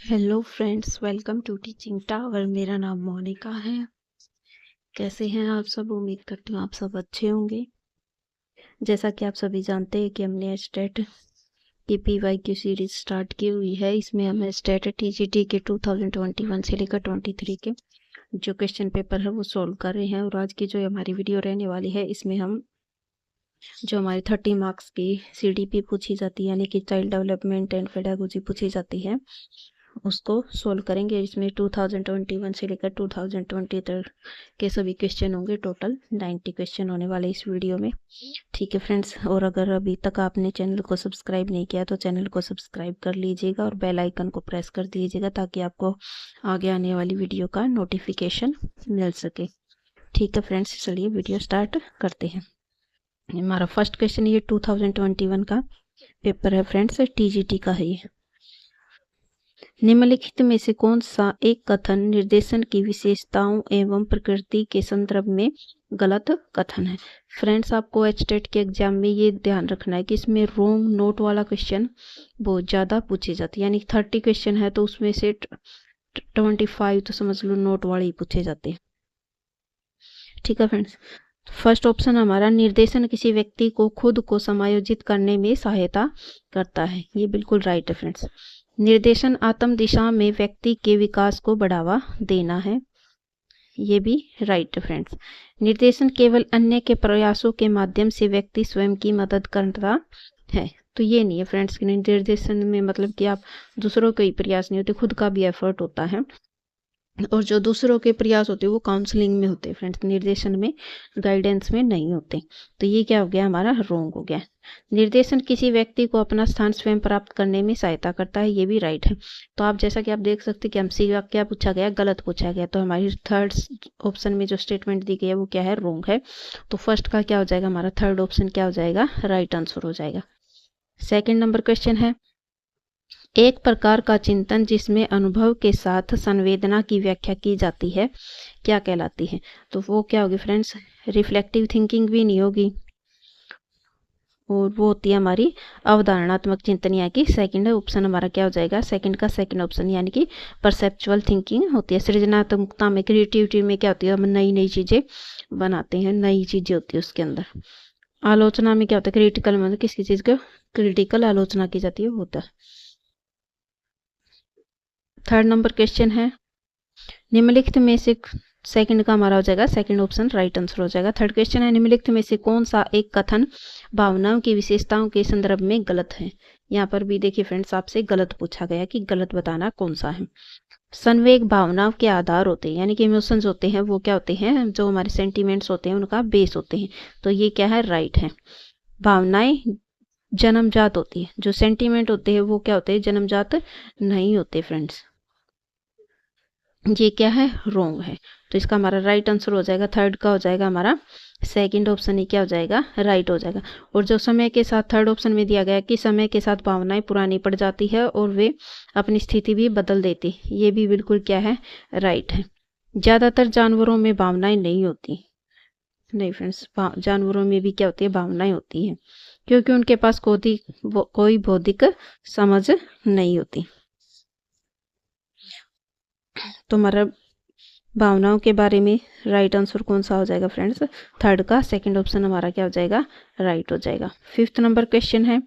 Hello friends, welcome to teaching tower. मेरा नाम मोनिका है। कैसे हैं आप सब? उम्मीद करती हूँ आप सब अच्छे होंगे। जैसा कि आप सभी जानते हैं कि हमने स्टेट की PYQ सीरीज स्टार्ट की हुई है। इसमें हम स्टेट TGT के 2021 से लेकर 23 के जो क्वेश्चन पेपर है वो सॉल्व कर रहे हैं। और आज की जो हमारी वीडियो रहने वाली है, इसमें हम जो हमारी 30 मार्क्स की CDP पूछी जाती है, यानी कि चाइल्ड डेवलपमेंट एंड पेडागोजी पूछी जाती है, उसको सोल्व करेंगे। इसमें 2021 से लेकर 2020 तक के सभी क्वेश्चन होंगे। टोटल 90 क्वेश्चन होने वाले इस वीडियो में। ठीक है फ्रेंड्स, और अगर अभी तक आपने चैनल को सब्सक्राइब नहीं किया तो चैनल को सब्सक्राइब कर लीजिएगा और बेल आइकन को प्रेस कर दीजिएगा ताकि आपको आगे आने वाली वीडियो का नोटिफिकेशन मिल सके। ठीक है फ्रेंड्स, चलिए वीडियो स्टार्ट करते हैं। हमारा फर्स्ट क्वेश्चन ये 2021 का पेपर है फ्रेंड्स, TGT का है ये। निम्नलिखित में से कौन सा एक कथन निर्देशन की विशेषताओं एवं प्रकृति के संदर्भ में गलत कथन है? फ्रेंड्स, आपको एचटेट के एग्जाम में ये ध्यान रखना है कि इसमें रोंग नोट वाला क्वेश्चन बहुत ज़्यादा पूछे जाते हैं। यानी 30 क्वेश्चन है तो उसमें से 25 तो समझ लो नोट वाले ही पूछे जाते हैं। ठीक है फ्रेंड्स, फर्स्ट ऑप्शन हमारा, निर्देशन किसी व्यक्ति को खुद को समायोजित करने में सहायता करता है। ये बिल्कुल राइट है फ्रेंड्स। निर्देशन आत्म दिशा में व्यक्ति के विकास को बढ़ावा देना है। ये भी राइट है फ्रेंड्स। निर्देशन केवल अन्य के प्रयासों के माध्यम से व्यक्ति स्वयं की मदद करता है, तो ये नहीं है फ्रेंड्स। निर्देशन में मतलब कि आप दूसरों के ही प्रयास नहीं होते, खुद का भी एफर्ट होता है। और जो दूसरों के प्रयास होते हैं वो काउंसलिंग में होते हैं फ्रेंड्स, निर्देशन में, गाइडेंस में नहीं होते। तो ये क्या हो गया हमारा? रोंग हो गया। निर्देशन किसी व्यक्ति को अपना स्थान स्वयं प्राप्त करने में सहायता करता है। ये भी राइट है। तो आप जैसा कि आप देख सकते हैं कि हमसे क्या पूछा गया? गलत पूछा गया। तो हमारी थर्ड ऑप्शन में जो स्टेटमेंट दी गई है वो क्या है? रोंग है। तो फर्स्ट का क्या हो जाएगा? हमारा थर्ड ऑप्शन क्या हो जाएगा? राइट आंसर हो जाएगा। सेकेंड नंबर क्वेश्चन है, एक प्रकार का चिंतन जिसमें अनुभव के साथ संवेदना की व्याख्या की जाती है क्या कहलाती है? तो वो क्या होगी फ्रेंड्स? रिफ्लेक्टिव थिंकिंग भी नहीं होगी, और वो होती है हमारी अवधारणात्मक चिंतन। यानी कि सेकंड ऑप्शन हमारा क्या हो जाएगा? सेकंड का सेकंड ऑप्शन, यानी कि परसेप्चुअल थिंकिंग होती है। सृजनात्मकता में, क्रिएटिविटी में क्या होती है? हम नई नई चीजें बनाते हैं, नई चीजें होती है उसके अंदर। आलोचना में क्या होता है? क्रिटिकल, मतलब किसी चीज को क्रिटिकल आलोचना की जाती है, होता है। थर्ड नंबर क्वेश्चन है, निम्नलिखित में से, सेकंड का हमारा हो जाएगा सेकंड ऑप्शन राइट आंसर हो जाएगा। थर्ड क्वेश्चन है, निम्नलिखित में से कौन सा एक कथन भावनाओं की विशेषताओं के संदर्भ में गलत है? यहाँ पर भी देखिए फ्रेंड्स, आपसे गलत पूछा गया कि गलत बताना कौन सा है। संवेग भावनाओं के आधार होते हैं, यानी कि इमोशंस होते हैं, वो क्या होते हैं? जो हमारे सेंटीमेंट्स होते हैं उनका बेस होते हैं। तो ये क्या है? राइट है। भावनाएं जन्मजात होती है, जो सेंटीमेंट होते हैं वो क्या होते हैं? जन्मजात नहीं होते फ्रेंड्स। ये क्या है? रोंग है। तो इसका हमारा राइट आंसर हो जाएगा, थर्ड का हो जाएगा हमारा सेकंड ऑप्शन ही क्या हो जाएगा? राइट हो जाएगा। और जो समय के साथ, थर्ड ऑप्शन में दिया गया कि समय के साथ भावनाएं पुरानी पड़ जाती है और वे अपनी स्थिति भी बदल देती, ये भी बिल्कुल क्या है? राइट है। ज्यादातर जानवरों में भावनाएं नहीं होती। नहीं फ्रेंड्स, जानवरों में भी क्या होती है? भावनाएं होती है, क्योंकि उनके पास कोई बौद्धिक समझ नहीं होती। तो हमारा भावनाओं के बारे में राइट आंसर कौन सा हो जाएगा फ्रेंड्स? थर्ड का सेकंड ऑप्शन हमारा क्या हो जाएगा? राइट हो जाएगा। फिफ्थ नंबर क्वेश्चन है,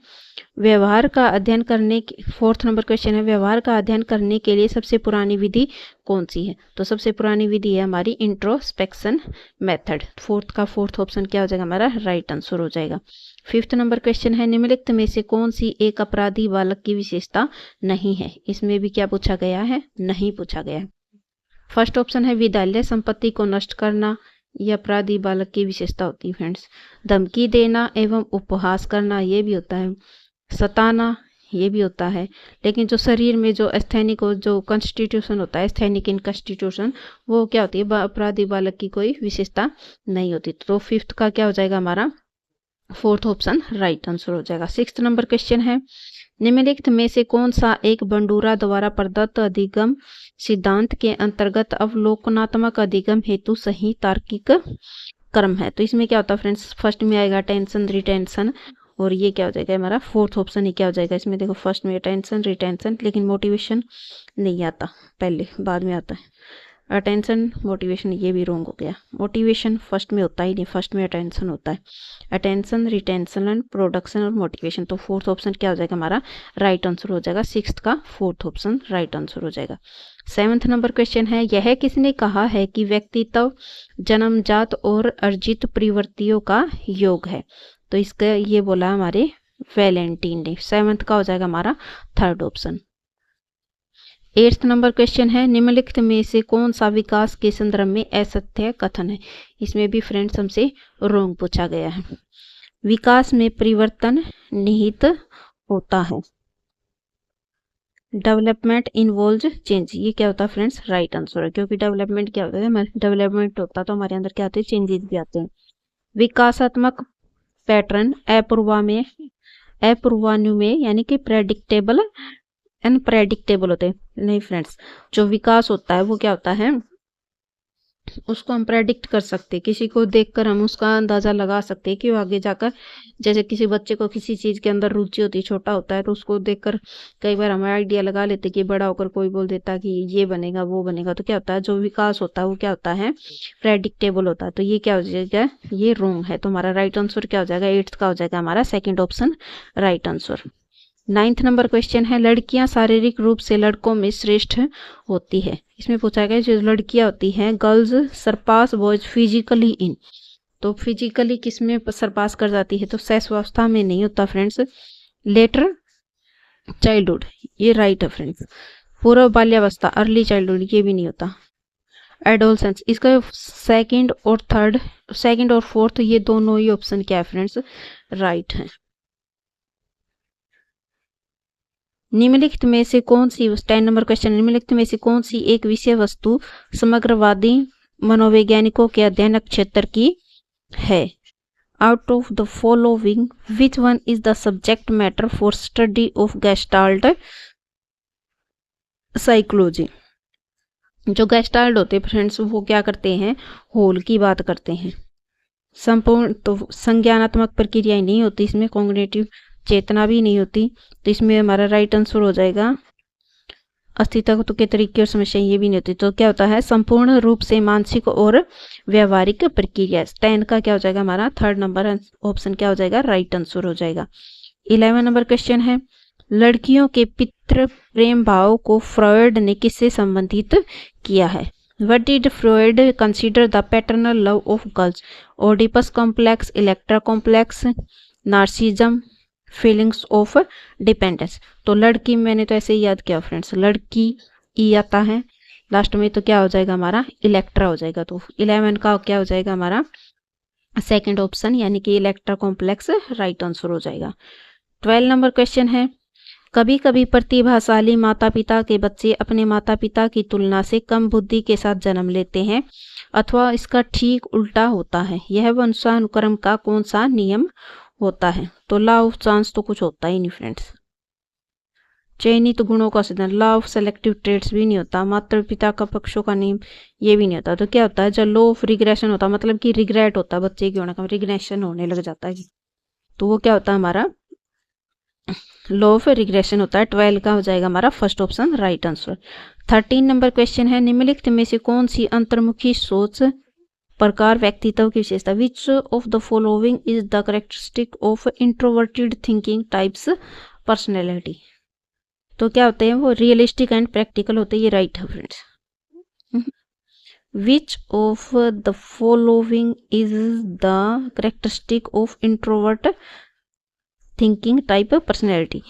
व्यवहार का अध्ययन करने की, फोर्थ नंबर क्वेश्चन है, व्यवहार का अध्ययन करने के लिए सबसे पुरानी विधि कौन सी है? तो सबसे पुरानी विधि है हमारी इंट्रोस्पेक्शन मेथड। फोर्थ ऑप्शन क्या हो जाएगा? हमारा राइट आंसर हो जाएगा। फिफ्थ नंबर क्वेश्चन है, निम्नलिखित में से कौन सी एक अपराधी बालक की विशेषता नहीं है? इसमें भी क्या पूछा गया है? नहीं पूछा गया है। फर्स्ट ऑप्शन है, विद्यालय संपत्ति को नष्ट करना, यह अपराधी बालक की विशेषता होती है फ्रेंड्स। धमकी देना एवं उपहास करना, ये भी होता है। सताना, ये भी होता है। लेकिन जो शरीर में जो स्थैनिक और जो कॉन्स्टिट्यूशन होता है, स्थैनिक इन कॉन्स्टिट्यूशन, वो क्या होती है? अपराधी बालक की कोई विशेषता नहीं होती। तो फिफ्थ का क्या हो जाएगा हमारा? फोर्थ ऑप्शन राइट आंसर हो जाएगा। सिक्स्थ नंबर क्वेश्चन है, निम्नलिखित में से कौन सा एक बंडूरा द्वारा प्रदत्त अधिगम सिद्धांत के अंतर्गत अवलोकनात्मक अधिगम हेतु सही तार्किक क्रम है? तो इसमें क्या होता है फ्रेंड्स? फर्स्ट में आएगा टेंशन रिटेंशन, और ये क्या हो जाएगा हमारा फोर्थ ऑप्शन ही क्या हो जाएगा इसमें। देखो फर्स्ट में अटेंशन रिटेंशन, लेकिन मोटिवेशन नहीं आता, पहले बाद में आता है। अटेंशन मोटिवेशन, ये भी रॉन्ग हो गया। मोटिवेशन फर्स्ट में होता ही नहीं, फर्स्ट में अटेंशन होता है। अटेंशन रिटेंशन एंड प्रोडक्शन और मोटिवेशन, तो फोर्थ ऑप्शन क्या हो जाएगा हमारा राइट आंसर हो जाएगा। सिक्स्थ का फोर्थ ऑप्शन राइट आंसर हो जाएगा। 7th नंबर क्वेश्चन है, यह किसने कहा है कि व्यक्तित्व जन्मजात और अर्जित प्रवृत्तियों का योग है। तो इसका ये बोला हमारे वैलेंटीन ने। 7th का हो जाएगा हमारा third option. 8th number question है, निम्नलिखित में से कौन सा विकास के संदर्भ में असत्य कथन है। इसमें भी फ्रेंड्स हमसे रॉन्ग पूछा गया है। विकास में परिवर्तन निहित होता है। डेवलपमेंट इन्वॉल्व चेंज, ये क्या होता है फ्रेंड्स राइट आंसर है, क्योंकि डेवलपमेंट क्या होता है हमारे डेवलपमेंट होता है तो हमारे अंदर क्या होते हैं चेंजेस भी आते हैं। विकासात्मक पैटर्न अपूर्वानुमेय यानी कि प्रेडिक्टेबल अनप्रेडिक्टेबल होते हैं। नहीं फ्रेंड्स, जो विकास होता है वो क्या होता है, उसको हम प्रेडिक्ट कर सकते हैं, किसी को देखकर हम उसका अंदाजा लगा सकते हैं कि वो आगे जाकर, जैसे किसी बच्चे को किसी चीज के अंदर रुचि होती है, छोटा होता है तो उसको देखकर कई बार हम आइडिया लगा लेते कि बड़ा होकर कोई बोल देता कि ये बनेगा वो बनेगा। तो क्या होता है जो विकास होता है वो क्या होता है प्रेडिक्टेबल होता है। तो ये क्या हो जाएगा, ये रॉन्ग है। तो हमारा राइट आंसर क्या हो जाएगा 8th का हो जाएगा हमारा second option right answer. 9th number question है, लड़कियां शारीरिक रूप से लड़कों में श्रेष्ठ होती है। इसमें पूछा गया जो लड़कियां होती हैं girls surpass boys physically in, तो फिजिकली किस में सरपास कर जाती है, तो शैशवावस्था में नहीं होता फ्रेंड्स, लेटर चाइल्डहुड, ये राइट है फ्रेंड्स। पूर्व बाल्यावस्था अर्ली चाइल्डहुड, ये भी नहीं होता। एडोलसेंस, इसका सेकंड और फोर्थ ये दोनों ही ऑप्शन क्या है फ्रेंड्स राइट है। निम्नलिखित में से कौन सी 10 नंबर क्वेश्चन, निम्नलिखित में से कौन सी एक विषय वस्तु समग्रवादी मनोवैज्ञानिकों के अध्ययन क्षेत्र की है। Out of the following which one is the subject matter for study of gestalt psychology. जो गेस्टाल्ट होते हैं फ्रेंड्स वो क्या करते हैं, होल की बात करते हैं। संपूर्ण तो संज्ञानात्मक प्रक्रियाएं नहीं होती इसमें, कॉग्निटिव चेतना भी नहीं होती, तो इसमें हमारा राइट आंसर हो जाएगा अस्तित्व के तरीके और समस्या, ये भी नहीं होती। तो क्या होता है संपूर्ण रूप से मानसिक और व्यवहारिक प्रक्रिया। 10 का क्या हो जाएगा हमारा थर्ड नंबर ऑप्शन क्या हो जाएगा राइट आंसर हो जाएगा। 11 नंबर क्वेश्चन है, लड़कियों के पितृ प्रेम भाव को फ्रॉयड ने किससे संबंधित किया है। What did Freud consider the paternal love of girls? Oedipus complex, Electra complex, narcissism, feelings of dependence. तो लड़की मैंने तो ऐसे ही याद किया फ्रेंड्स, लड़की ई आता है लास्ट में, तो क्या हो जाएगा हमारा इलेक्ट्रा हो जाएगा। तो 11 का क्या हो जाएगा हमारा सेकंड ऑप्शन यानी कि इलेक्ट्रा कॉम्प्लेक्स राइट आंसर हो जाएगा। 12 नंबर क्वेश्चन है, कभी कभी प्रतिभाशाली माता पिता के बच्चे अपने माता पिता की तुलना से कम बुद्धि के साथ जन्म लेते हैं अथवा इसका ठीक उल्टा होता है। यह वंशानुक्रम का कौन सा नियम होता है। तो लॉ ऑफ चांस तो कुछ होता ही नहीं फ्रेंड्स। चयनित गुणों का सिद्धांत, लॉ ऑफ सेलेक्टिव ट्रेड्स भी नहीं होता। माता पिता का पक्षों का नियम ये भी नहीं होता। तो क्या होता है जब लॉ ऑफ रिग्रेशन होता है, मतलब कि रिग्रेट होता है बच्चे के होने का, रिग्रेशन होने लग जाता है, तो वो क्या होता है हमारा लॉ ऑफ रिग्रेशन होता है। 12 का हो जाएगा हमारा first option right answer. 13 number question है, निम्नलिखित में से कौन सी अंतर्मुखी सोच प्रकार व्यक्तित्व की विशेषता। विच of the following is the characteristic of introverted thinking types personality. तो क्या होते हैं वो रियलिस्टिक एंड प्रैक्टिकल होते हैं, ये राइट है friends. Which of the following is the characteristic of introvert thinking type personality.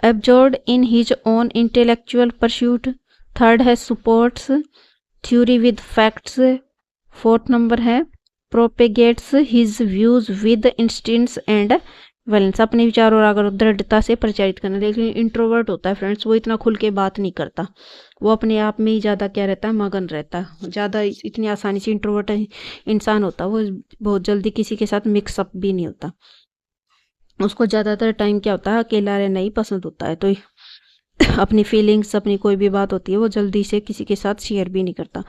absorbed in his own intellectual pursuit। Third है supports theory with facts। Fourth number है propagates his views with instincts and violence। अपने विचार और आगे दृढ़ता से प्रचारित करना। लेकिन इंट्रोवर्ट होता है फ्रेंड्स वो इतना खुल के बात नहीं करता, वो अपने आप में ही ज़्यादा क्या रहता है मगन रहता है, ज़्यादा इतनी आसानी से इंट्रोवर्ट इंसान होता है वो बहुत जल्दी किसी के साथ मिक्सअप भी नहीं होता, उसको ज़्यादातर टाइम क्या होता है अकेला रहना ही पसंद होता है। तो अपनी फीलिंग्स, अपनी कोई भी बात होती है वो जल्दी से किसी के साथ शेयर भी नहीं करता।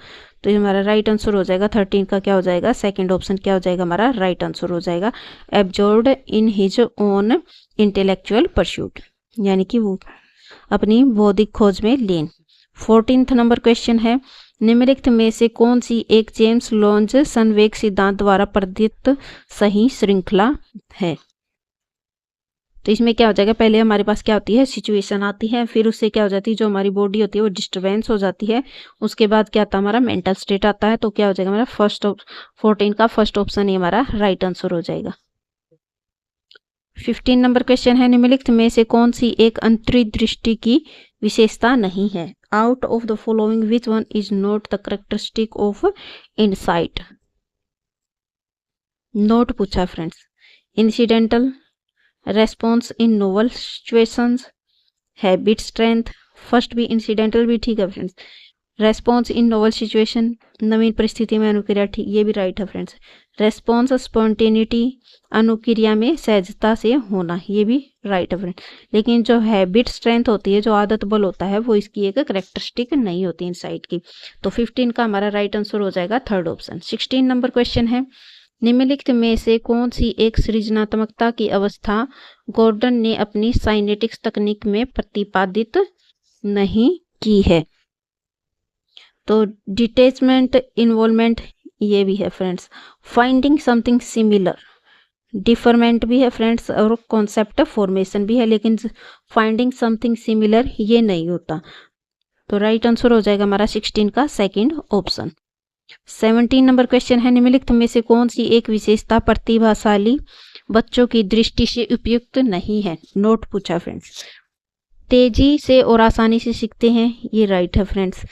तो ये हमारा राइट आंसर हो जाएगा 13 का। क्या हो जाएगा? सेकंड ऑप्शन क्या हो जाएगा? हमारा राइट आंसर हो जाएगा absorbed in his own intellectual pursuit, यानी कि वो अपनी बौद्धिक खोज में लीन। 14th नंबर क्वेश्चन है, निम्नलिखित में से कौन सी एक जेम्स लॉन्ज संवेग सिद्धांत द्वारा प्रदत्त सही श्रृंखला है? तो इसमें क्या हो जाएगा? पहले हमारे पास क्या होती है? सिचुएशन आती है, फिर उससे क्या हो जाती है? जो हमारी बॉडी होती है वो डिस्टर्बेंस हो जाती है। उसके बाद क्या आता है? हमारा मेंटल स्टेट आता है। तो क्या हो जाएगा? हमारा 14 का फर्स्ट ऑप्शन ही हमारा राइट आंसर हो जाएगा। 15 नंबर क्वेश्चन है, निम्नलिखित में से कौन सी एक अंतर्दृष्टि की विशेषता नहीं है? Out of the following which one is not the characteristic of insight? Not पूछा friends. Incidental response in novel situations, habit strength. First भी इंसिडेंटल भी ठीक है friends. Response in novel situation, नवीन परिस्थिति में अनुक्रिया, ठीक, ये भी राइट है फ्रेंड्स। रेस्पॉन्स स्पॉन्टेनिटी, अनुक्रिया में सहजता से होना, ये भी राइट है फ्रेंड्स। लेकिन जो हैबिट स्ट्रेंथ होती है, जो आदत बल होता है, वो इसकी एक कैरेक्टरिस्टिक नहीं होती इनसाइट की। तो 15 का हमारा राइट आंसर हो जाएगा थर्ड ऑप्शन। 16 नंबर क्वेश्चन है, निम्नलिखित में से कौन सी एक सृजनात्मकता की अवस्था गॉर्डन ने अपनी साइनेटिक्स तकनीक में प्रतिपादित नहीं की है? तो डिटैचमेंट, इन्वॉल्वमेंट, ये भी है friends. Finding something similar, deferment भी है फ्रेंड्स, और कॉन्सेप्ट फॉर्मेशन भी है, लेकिन फाइंडिंग समथिंग सिमिलर ये नहीं होता। तो राइट आंसर हो जाएगा हमारा 16 का सेकंड ऑप्शन। 17 नंबर क्वेश्चन है, निम्नलिखित में से कौन सी एक विशेषता प्रतिभाशाली बच्चों की दृष्टि से उपयुक्त नहीं है? नोट पूछा फ्रेंड्स। तेजी से और आसानी से सीखते हैं, ये राइट है फ्रेंड्स।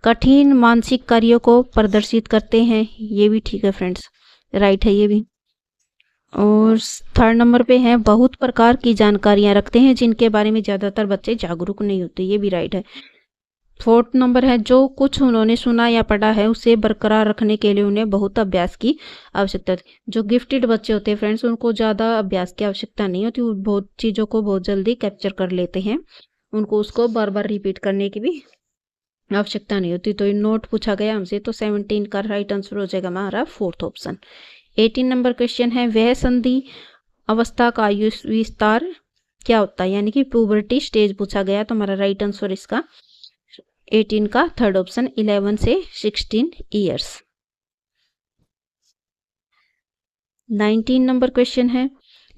कठिन मानसिक कार्यों को प्रदर्शित करते हैं, ये भी ठीक है फ्रेंड्स, राइट है ये भी। और थर्ड नंबर पे है, बहुत प्रकार की जानकारियां रखते हैं जिनके बारे में ज्यादातर बच्चे जागरूक नहीं होते, ये भी राइट है। फोर्थ नंबर है, जो कुछ उन्होंने सुना या पढ़ा है उसे बरकरार रखने के लिए उन्हें बहुत अभ्यास की आवश्यकता थी। जो गिफ्टेड बच्चे होते हैं फ्रेंड्स, उनको ज़्यादा अभ्यास की आवश्यकता नहीं होती, वो बहुत चीज़ों को बहुत जल्दी कैप्चर कर लेते हैं, उनको उसको बार बार रिपीट करने की भी आवश्यकता नहीं होती। तो ये नोट पूछा गया हमसे, तो 17 का राइट आंसर हो जाएगा हमारा फोर्थ ऑप्शन। 18 नंबर क्वेश्चन है, वह संधि अवस्था का आयु विस्तार क्या होता है? यानी कि प्यूबर्टी स्टेज पूछा गया। तो हमारा राइट आंसर इसका 18 का थर्ड ऑप्शन, 11 से 16 ईयर्स। 19 नंबर क्वेश्चन है,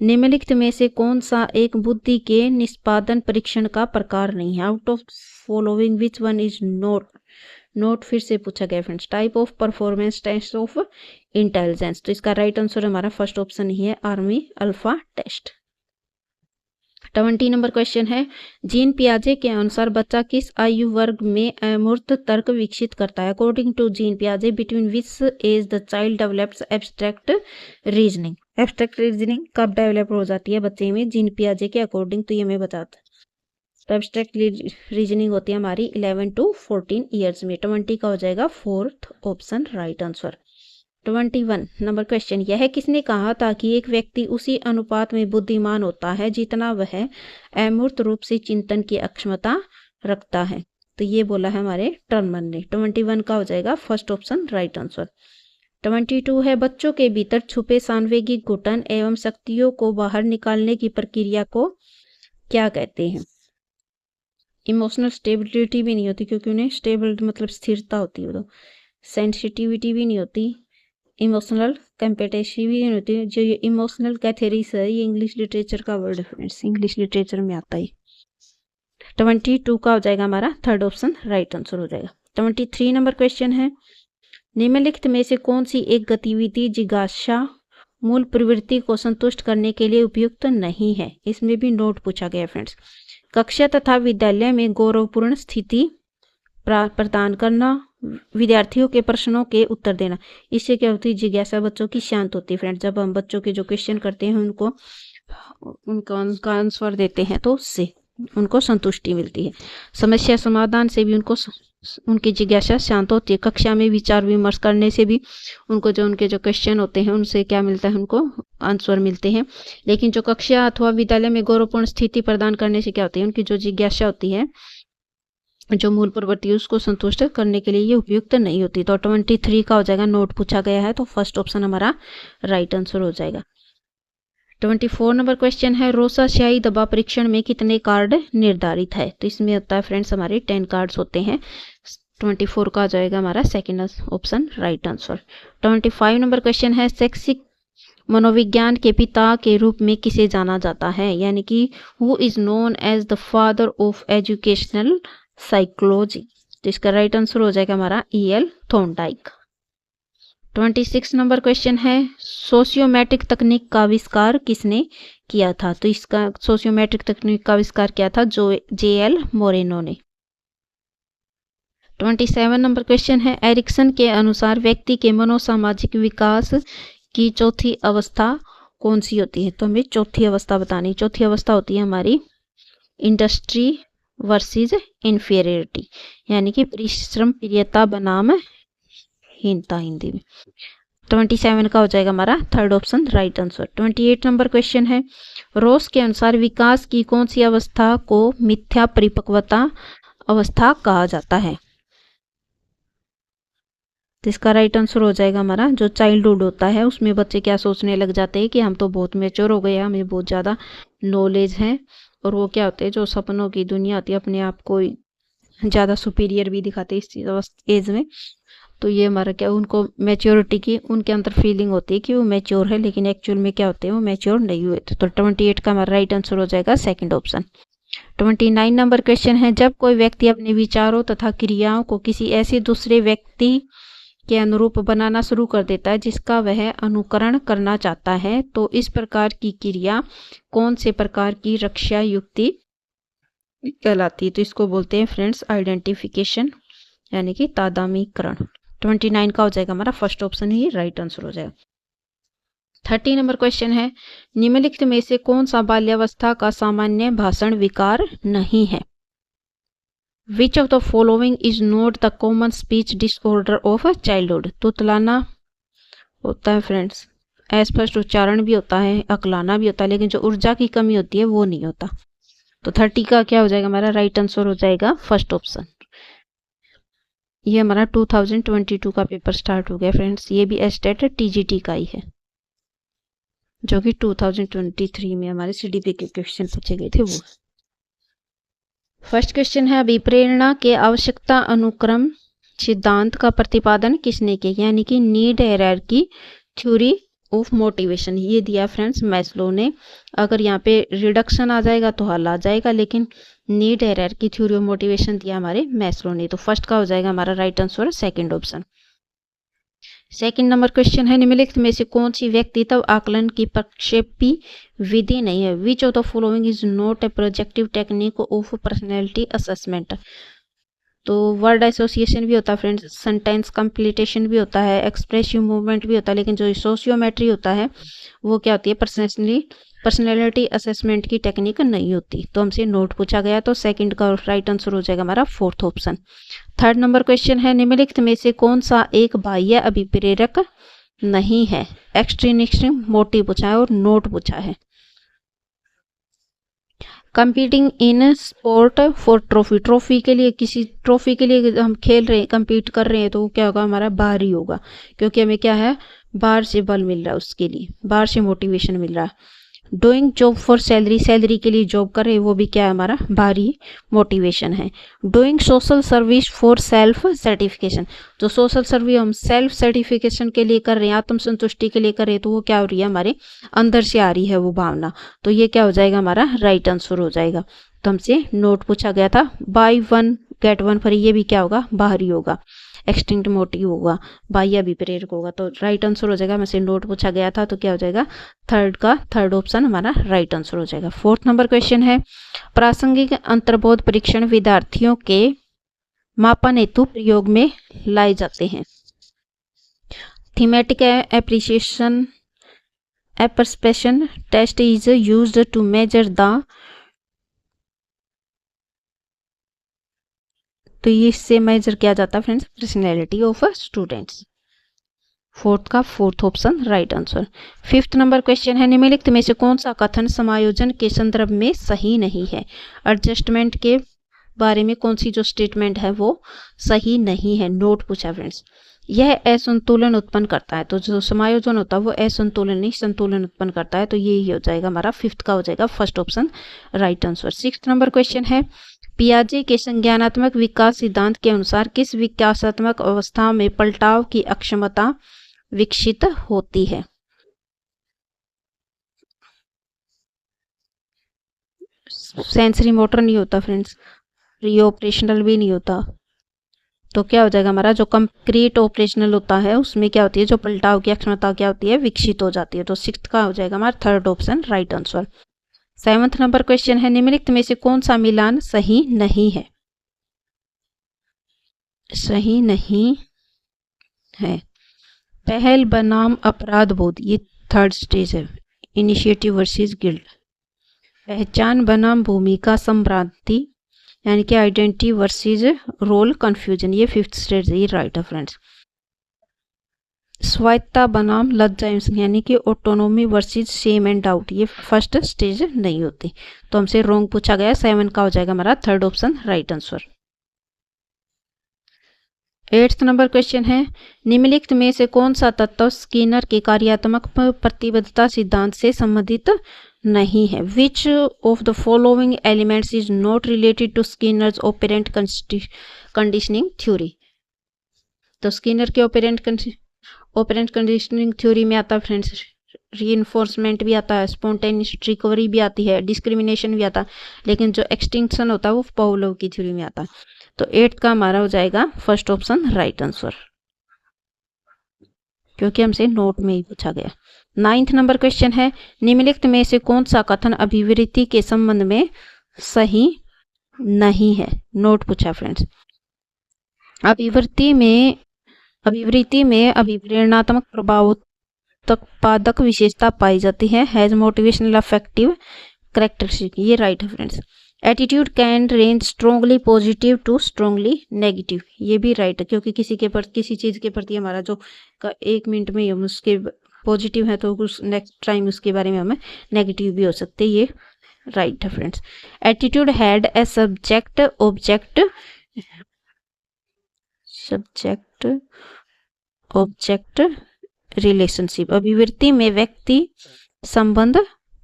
निम्नलिखित में से कौन सा एक बुद्धि के निष्पादन परीक्षण का प्रकार नहीं है? Out of following which one is not फिर से पूछा गया friends. Type of performance test of intelligence, तो इसका राइट आंसर हमारा फर्स्ट ऑप्शन ही है, army alpha test. 20 number question है, जीन पियाजे के अनुसार बच्चा किस आयु वर्ग में अमूर्त तर्क विकसित करता है? अकॉर्डिंग टू जीन पियाजे, between which age the child develops abstract reasoning. Abstract reasoning कब डेवलप हो जाती है बच्चे में जीन पियाजे के अकॉर्डिंग? तो ये हमें बताता है। तो एब्स्ट्रैक्ट रीजनिंग होती है हमारी 11 to 14 ईयर्स में। 20 का हो जाएगा fourth option right answer. 21 number question, यह किसने कहा था कि एक व्यक्ति उसी अनुपात में बुद्धिमान होता है जितना वह अमूर्त रूप से चिंतन की अक्षमता रखता है? तो ये बोला है हमारे टर्नमन ने। 21 का हो जाएगा फर्स्ट ऑप्शन राइट आंसर। 22 है, बच्चों के भीतर छुपे सांवेगिक घुटन एवं शक्तियों को बाहर निकालने की प्रक्रिया को क्या कहते हैं? इमोशनल स्टेबिलिटी भी नहीं होती, क्योंकि उन्हें स्टेबल मतलब स्थिरता होती है। तो सेंसिटिविटी भी नहीं होती, इमोशनल कंपेटेसिव भी नहीं होती। जो ये इमोशनल कैथेरिस है, ये इंग्लिश लिटरेचर का वर्ड है फ्रेंड्स, इंग्लिश लिटरेचर में आता है। 22 का हो जाएगा हमारा थर्ड ऑप्शन राइट आंसर हो जाएगा। 23 नंबर क्वेश्चन है, निम्नलिखित में से कौन सी एक गतिविधि जिज्ञासा मूल प्रवृत्ति को संतुष्ट करने के लिए उपयुक्त नहीं है? इसमें भी नोट पूछा गया फ्रेंड्स। कक्षा तथा विद्यालय में गौरवपूर्ण स्थिति प्रदान करना, विद्यार्थियों के प्रश्नों के उत्तर देना। इससे क्या होती है? जिज्ञासा बच्चों की शांत होती है फ्रेंड्स। जब हम बच्चों के जो क्वेश्चन करते हैं उनका आंसर देते हैं तो उससे उनको संतुष्टि मिलती है। समस्या समाधान से भी उनकी जिज्ञासा शांत होती है। कक्षा में विचार विमर्श करने से भी उनको उनके जो क्वेश्चन होते हैं उनसे क्या मिलता है, उनको आंसर मिलते हैं। लेकिन जो कक्षा अथवा विद्यालय में गौरवपूर्ण स्थिति प्रदान करने से क्या होती है, उनकी जो जिज्ञासा होती है, जो मूल प्रवृत्ति है, उसको संतुष्ट करने के लिए ये उपयुक्त नहीं होती। तो 23 का हो जाएगा, नोट पूछा गया है, तो फर्स्ट ऑप्शन हमारा राइट आंसर हो जाएगा। 24 नंबर क्वेश्चन है, रोसा स्याही दबाव परीक्षण में कितने कार्ड निर्धारित है? तो इसमें होता है फ्रेंड्स हमारे 10 कार्ड्स होते हैं। 24 का आ जाएगा हमारा second option right answer. 25 number question है, शैक्षिक मनोविज्ञान के पिता के रूप में किसे जाना जाता है? यानी कि who is known as the father of educational psychology? तो इसका राइट आंसर हो जाएगा हमारा E.L. थॉर्नडाइक। 26 नंबर क्वेश्चन है, सोशियोमेट्रिक तकनीक का आविष्कार किसने किया था? तो इसका सोशियोमेट्रिक तकनीक का आविष्कार किया था J.L. मोरेनो ने। 27 नंबर क्वेश्चन है, एरिक्सन के अनुसार व्यक्ति के मनोसामाजिक विकास की चौथी अवस्था कौन सी होती है? तो हमें चौथी अवस्था बतानी। चौथी अवस्था होती है हमारी इंडस्ट्री वर्सेस इंफीरियरिटी, यानी कि परिश्रम प्रियता बनाम हीनता हिंदी में। 27 का हो जाएगा हमारा third option right answer. 28 number question है, रोस के अनुसार विकास की कौन सी अवस्था को मिथ्या परिपक्वता अवस्था कहा जाता है? तो इसका राइट आंसर हो जाएगा हमारा जो चाइल्डहुड होता है, उसमें बच्चे क्या सोचने लग जाते हैं कि हम तो बहुत मेच्योर हो गए हैं, हमें बहुत ज़्यादा नॉलेज है, और वो क्या होते हैं, जो सपनों की दुनिया होती है, अपने आप को ज़्यादा सुपीरियर भी दिखाते हैं इस एज में। तो ये हमारा क्या, उनको मैच्योरिटी की उनके अंदर फीलिंग होती है कि वो मैच्योर है, लेकिन एक्चुअल में क्या होते हैं, वो मैच्योर नहीं हुए थे। तो 28 का हमारा राइट आंसर हो जाएगा सेकंड ऑप्शन। 29 नंबर क्वेश्चन है, जब कोई व्यक्ति अपने विचारों तथा क्रियाओं को किसी ऐसे दूसरे व्यक्ति के अनुरूप बनाना शुरू कर देता है जिसका वह अनुकरण करना चाहता है, तो इस प्रकार की क्रिया कौन से प्रकार की रक्षा युक्ति कहलाती है? तो इसको बोलते हैं फ्रेंड्स आइडेंटिफिकेशन, यानी कि तादामीकरण। 29 का हो जाएगा हमारा फर्स्ट ऑप्शन ही राइट आंसर हो जाएगा। 30 नंबर क्वेश्चन है, निम्नलिखित में से कौन सा बाल्यावस्था का सामान्य भाषण विकार नहीं है? Which of the following is not the common speech disorder of a childhood? तो तुलाना होता है फ्रेंड्स, अस्पष्ट उच्चारण भी होता है, अकलाना भी होता है, लेकिन जो ऊर्जा की कमी होती है वो नहीं होता। तो 30 का क्या हो जाएगा हमारा राइट आंसर हो जाएगा फर्स्ट ऑप्शन। ये हमारा 2022 का पेपर स्टार्ट हो गया फ्रेंड्स, ये भी एस्टेट TGT का ही है, जो कि 2023 में हमारे CDP के क्वेश्चन पूछे गए थे वो। फर्स्ट क्वेश्चन है, अभिप्रेरणा के आवश्यकता अनुक्रम सिद्धांत का प्रतिपादन किसने किया? यानी कि need hierarchy theory of motivation, ये दिया फ्रेंड्स मैस्लो ने। अगर यहाँ पे रिडक्शन आ जाएगा तो हल आ जाएगा, लेकिन need hierarchy theory of motivation दिया हमारे मैस्लो ने। तो फर्स्ट का हो जाएगा हमारा right answer second option. Second number question है, निम्नलिखित में से कौन सी व्यक्तित्व आकलन की प्रक्षेपी विधि नहीं है? Which of the following is not A projective technique of personality assessment? तो वर्ड एसोसिएशन भी होता है फ्रेंड्स, सेंटेंस कंप्लीटेशन भी होता है, एक्सप्रेसिव मूवमेंट भी होता है, लेकिन जो सोशियोमेट्री होता है वो क्या होती है, पर्सनैलिटी असेसमेंट की टेक्निक नहीं होती। तो हमसे नोट पूछा गया, तो सेकंड का राइट आंसर हो जाएगा हमारा fourth option. Third number question है, निम्नलिखित में से कौन सा एक बाह्य अभिप्रेरक नहीं है? एक्सट्रिनिक मोटिव पूछा है और नोट पूछा है। Competing in sport for trophy के लिए, किसी ट्रॉफी के लिए हम खेल रहे हैं, कंपीट कर रहे हैं, तो क्या होगा हमारा बाहरी होगा, क्योंकि हमें क्या है, बाहर से बल मिल रहा है, उसके लिए बाहर से मोटिवेशन मिल रहा है। डूइंग जॉब फॉर सैलरी के लिए जॉब कर रहे हैं, वो भी क्या है हमारा बाहरी मोटिवेशन है। Doing social service for self certification, जो सोशल सर्विस हम सेल्फ सर्टिफिकेशन के लिए कर रहे हैं, आत्म संतुष्टि के लिए कर रहे हैं, तो वो क्या हो रही है, हमारे अंदर से आ रही है वो भावना। तो ये क्या हो जाएगा हमारा राइट आंसर हो जाएगा। तो हमसे नोट पूछा गया था, by one get one free, ये भी क्या होगा बाहरी होगा। एक्सटिंक्ट मोटिव होगा, बाह्य अभिप्रेरक होगा। तो राइट आंसर हो जाएगा, हमसे नोट पूछा गया था, तो क्या हो जाएगा थर्ड का थर्ड ऑप्शन हमारा राइट आंसर हो जाएगा। फोर्थ नंबर क्वेश्चन है, प्रासंगिक अंतर्बोध परीक्षण विद्यार्थियों के मापन हेतु प्रयोग में लाए जाते हैं। Thematic appreciation apperception test is used to measure the तो ये इससे मेजर किया जाता है friends personality of students. Fourth option right answer. Fifth number question है निम्नलिखित में से कौन सा कथन समायोजन के संदर्भ में सही नहीं है। एडजस्टमेंट के बारे में कौन सी जो स्टेटमेंट है वो सही नहीं है। नोट पूछा फ्रेंड्स। यह असंतुलन उत्पन्न करता है, तो जो समायोजन होता है वो असंतुलन नहीं संतुलन उत्पन्न करता है, तो यही हो जाएगा हमारा फिफ्थ का हो जाएगा first option right answer. Sixth number question है पियाजे के संज्ञानात्मक विकास सिद्धांत के अनुसार किस विकासात्मक अवस्था में पलटाव की अक्षमता विकसित होती है। सेंसरी मोटर नहीं होता फ्रेंड्स, री ऑपरेशनल भी नहीं होता, तो क्या हो जाएगा हमारा जो कंक्रीट ऑपरेशनल होता है उसमें क्या होती है जो पलटाव की क्षमता क्या होती है विकसित हो जाती है, तो सिक्स्थ का हो जाएगा हमारा third option right answer. Seventh number question है निम्नलिखित में से कौन सा मिलान सही नहीं है। सही नहीं है पहल बनाम अपराध बोध, ये थर्ड स्टेज है इनिशिएटिव वर्सेस गिल्ड। पहचान बनाम भूमिका संभ्रांति यानी कि आइडेंटिटी वर्सेस रोल कंफ्यूजन, ये फिफ्थ स्टेज है, ये राइट है फ्रेंड्स। स्वायत्ता बनाम लज्जा यानी कि autonomy versus shame and doubt, ये फर्स्ट स्टेज नहीं होती, तो हमसे रॉन्ग पूछा गया। 7 का हो जाएगा हमारा third option right answer. 8th number question है निम्नलिखित में से कौन सा तत्व स्किनर के कार्यात्मक प्रतिबद्धता सिद्धांत से संबंधित नहीं है। Which of the following elements is not related to Skinner's operant conditioning theory. तो स्किनर के ऑपरेंट कंडीशनिंग थ्योरी में आता है फ्रेंड्स रीइंफोर्समेंट भी आता है, स्पॉन्टेनियस रिकवरी भी आती है, डिस्क्रिमिनेशन भी आता है, लेकिन जो एक्सटिंक्शन होता है वो पावलोव की थ्योरी में आता है, तो 8th का हमारा हो जाएगा फर्स्ट ऑप्शन राइट आंसर, क्योंकि हमसे नोट में ही पूछा गया। 9th नंबर क्वेश्चन है निम्नलिखित में से कौन सा कथन अभिवृत्ति के संबंध में सही नहीं है। नोट पूछा फ्रेंड्स। अभिवृत्ति में अभिप्रेरणात्मक प्रभाव उत्पादक विशेषता पाई जाती है, हैज मोटिवेशनल अफेक्टिव कैरेक्टरिस्टिक, ये राइट है friends. Attitude can range strongly positive to strongly negative, ये भी राइट है, क्योंकि किसी चीज के प्रति हमारा जो 1 मिनट में हम उसके पॉजिटिव है तो उस नेक्स्ट टाइम उसके बारे में हमें नेगेटिव भी हो सकते हैं, ये राइट है friends. Attitude had a subject object relationship, अभिवृत्ति में व्यक्ति संबंध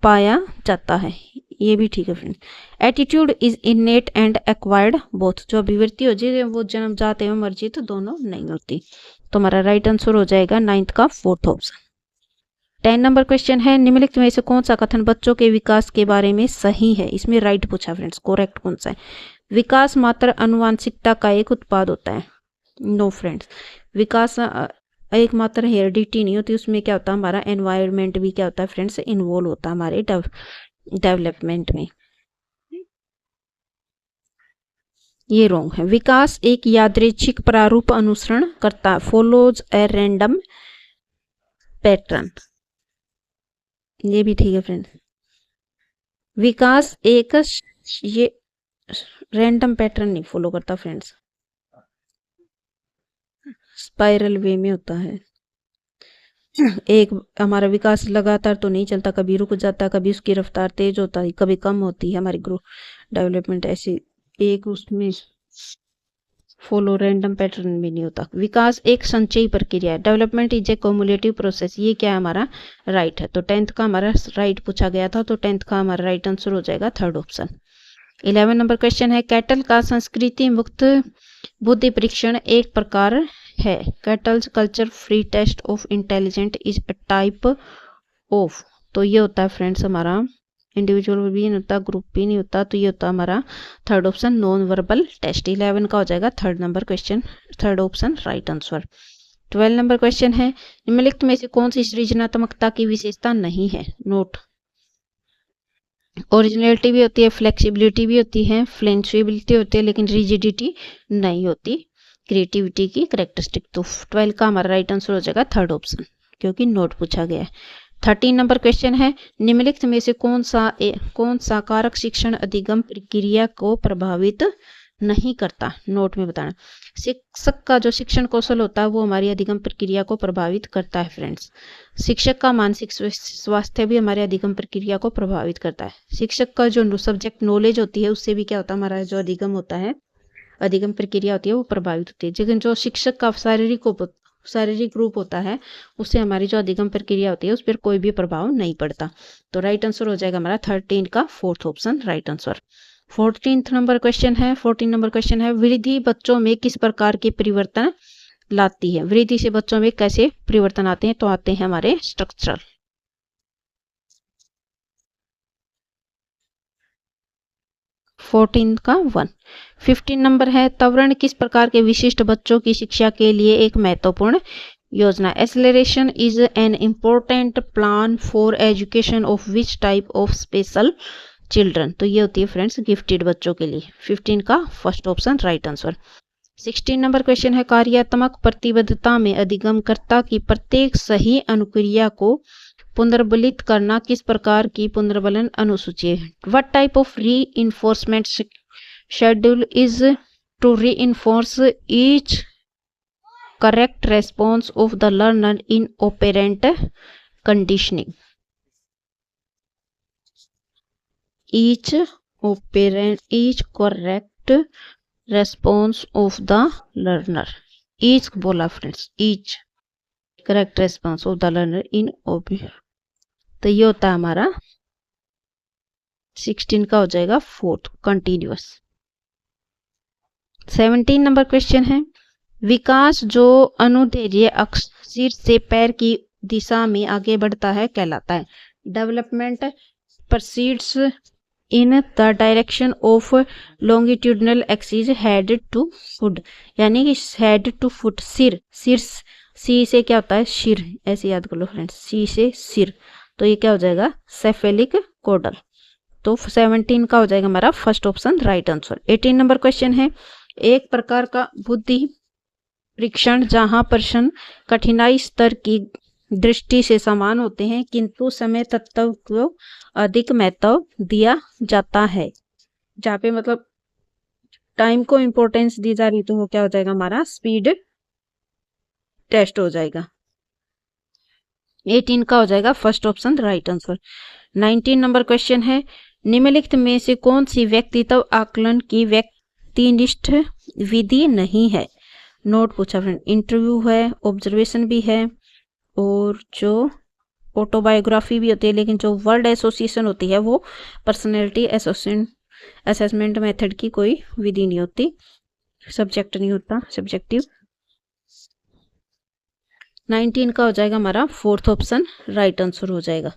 पाया जाता है, ये भी ठीक है friends. Attitude is इनेट and acquired both, जो अभिवृत्ति हो जाए वो जन्मजात एवं अर्जित दोनों नहीं होती, तो हमारा राइट आंसर हो जाएगा 9th का फोर्थ ऑप्शन। 10 नंबर क्वेश्चन है निम्नलिखित में से कौन सा कथन बच्चों के विकास के बारे में सही है। इसमें राइट पूछा फ्रेंड्स, करेक्ट कौन सा है। विकास मात्र अनुवांशिकता का एक उत्पाद होता है। नो फ्रेंड्स, विकास एक मात्र हेरिडिटी नहीं होती, उसमें क्या होता है हमारा एनवायरनमेंट भी क्या होता है फ्रेंड्स इन्वॉल्व होता है हमारे डेवलपमेंट में, ये रॉन्ग है। विकास एक यादृच्छिक प्रारूप अनुसरण करता है, फॉलोज ए रैंडम पैटर्न, ये भी ठीक है फ्रेंड्स। विकास एक ये रैंडम पैटर्न नहीं फॉलो करता फ्रेंड्स, स्पाइरल वे में होता है। एक हमारा विकास लगातार तो नहीं चलता, कभी रुक जाता, कभी उसकी रफ्तार तेज होता है, कभी कम होती है हमारी ग्रोथ डेवलपमेंट, ऐसे एक उसमें फॉलो रैंडम पैटर्न भी नहीं होता। विकास एक संचयी प्रक्रिया है, development is a cumulative process, ये क्या है हमारा राइट है, तो 10th का हमारा राइट पूछा गया था, तो 10th का हमारा राइट आंसर हो जाएगा थर्ड ऑप्शन। 11 नंबर क्वेश्चन है कैटल का संस्कृति मुक्त बुद्धि परीक्षण एक प्रकार है। Cattell's culture free test of intelligent is a type of, तो ये होता है फ्रेंड्स हमारा इंडिविजुअल भी नहीं होता, ग्रुप भी नहीं होता, तो ये होता है हमारा third option non verbal test. 11 का हो जाएगा third number question, third option right answer. 12 number question है निम्नलिखित में से कौन सी सृजनात्मकता की विशेषता नहीं है। नोट, ओरिजिनलिटी भी होती है, फ्लेक्सिबिलिटी भी होती है, फ्लेक्सिबिलिटी होती है, लेकिन रिजिडिटी नहीं होती क्रिएटिविटी की कैरेक्टरिस्टिक, तो 12 का हमारा राइट आंसर हो जाएगा थर्ड ऑप्शन, क्योंकि नोट पूछा गया है। 13 नंबर क्वेश्चन है निम्नलिखित में से कौन सा कारक शिक्षण अधिगम प्रक्रिया को प्रभावित नहीं करता, नोट में बताना। शिक्षक का जो शिक्षण कौशल होता है वो हमारी अधिगम प्रक्रिया को प्रभावित करता है फ्रेंड्स। शिक्षक का मानसिक स्वास्थ्य भी हमारे अधिगम प्रक्रिया को प्रभावित करता है। शिक्षक का जो सब्जेक्ट नॉलेज होती है उससे भी क्या होता है, हमारा जो अधिगम होता है, अधिगम प्रक्रिया होती है वो प्रभावित होती है। लेकिन जो शिक्षक का शारीरिक रूप होता है उससे हमारी जो अधिगम प्रक्रिया होती है उस पर कोई भी प्रभाव नहीं पड़ता। तो राइट आंसर हो जाएगा हमारा 13 का fourth option right answer. 14 number question है वृद्धि बच्चों में किस प्रकार के परिवर्तन लाती है। वृद्धि से बच्चों में कैसे परिवर्तन आते हैं, तो आते हैं हमारे स्ट्रक्चरल। 14 का 1। 15 नंबर है त्वरण किस प्रकार के विशिष्ट बच्चों की शिक्षा के लिए एक महत्वपूर्ण योजना। Acceleration is an important plan for education of which type of special children. तो ये होती है फ्रेंड्स गिफ्टेड बच्चों के लिए। 15 का first option right answer. 16 number question है कार्यात्मक प्रतिबद्धता में अधिगमकर्ता की प्रत्येक सही अनुक्रिया को पुनर्बलित करना किस प्रकार की पुनर्बलन अनुसूची है। What type of reinforcement schedule is to reinforce each correct response of the learner in operant conditioning. each correct response of the learner। each बोला friends, each correct response of the learner in तो ये होता है हमारा 16 का हो जाएगा fourth continuous. 17 number question है विकास जो अनुदैर्ध्य अक्ष सिर से पैर की दिशा में आगे बढ़ता है कहलाता है। Development proceeds in the direction of longitudinal axis head to foot, यानी कि head to foot। सिर सी से क्या होता है शिर, ऐसे याद कर लो फ्रेंड्स, सी से सिर, तो ये क्या हो जाएगा सेफेलिक कोडल। तो 17 का हो जाएगा हमारा first option right answer. 18 number question है एक प्रकार का बुद्धि परीक्षण जहां प्रश्न कठिनाई स्तर की दृष्टि से समान होते हैं किंतु समय तत्व को अधिक महत्व दिया जाता है। जहाँ पे मतलब टाइम को इम्पोर्टेंस दी जा रही तो वो क्या हो जाएगा हमारा स्पीड टेस्ट हो जाएगा। 18 का हो जाएगा first option right answer. 19 number question है निम्नलिखित में से कौन सी व्यक्तित्व आकलन की व्यक्तिनिष्ठ विधि नहीं है। नोट पूछा फ्रेंड, इंटरव्यू है, ऑब्जर्वेशन भी है और जो ऑटोबायोग्राफी भी होती है, लेकिन जो वर्ड एसोसिएशन होती है वो पर्सनैलिटी असेसमेंट मेथड की कोई विधि नहीं होती, सब्जेक्ट नहीं होता, सब्जेक्टिव। 19 का हो जाएगा हमारा फोर्थ ऑप्शन राइट आंसर हो जाएगा।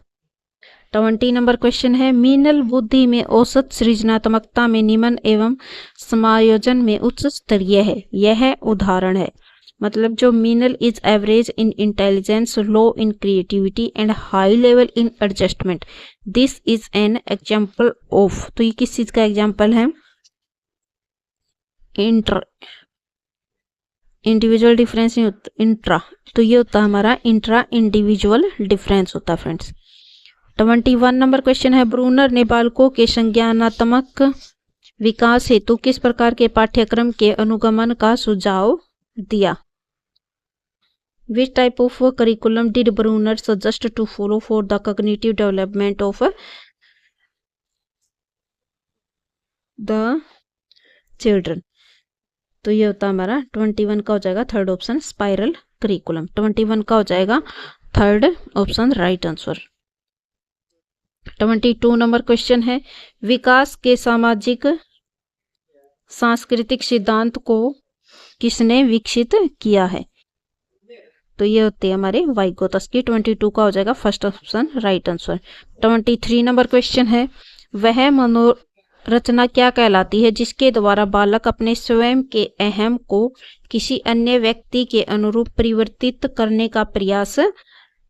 20 नंबर क्वेश्चन है मीनल बुद्धि में औसत सृजनात्मकता में निम्न एवं समायोजन में उच्च स्तरीय है। यह उदाहरण है, मतलब जो Meenal is average in intelligence, low in creativity and high level in adjustment. This is an example of, तो ये किस चीज का एग्जाम्पल है, इंडिविजुअल डिफरेंस नहीं होता, इंट्रा, तो ये होता है हमारा इंट्रा इंडिविजुअल डिफरेंस होता है फ्रेंड्स। 21 नंबर क्वेश्चन है ब्रूनर ने बालकों के संज्ञानात्मक विकास हेतु किस प्रकार के पाठ्यक्रम के अनुगमन का सुझाव दिया। Which type of curriculum did Brunner suggest to follow for the cognitive development of the children? तो ये होता है हमारा 21 का हो जाएगा थर्ड ऑप्शन स्पाइरल करिकुलम। 21 का हो जाएगा third option right answer. 22 number question है विकास के सामाजिक सांस्कृतिक सिद्धांत को किसने विकसित किया है। तो ये होते हैं हमारे वाइगोत्स्की। 22 का हो जाएगा first option right answer. 23 number question है वह मनोरचना क्या कहलाती है जिसके द्वारा बालक अपने स्वयं के अहम को किसी अन्य व्यक्ति के अनुरूप परिवर्तित करने का प्रयास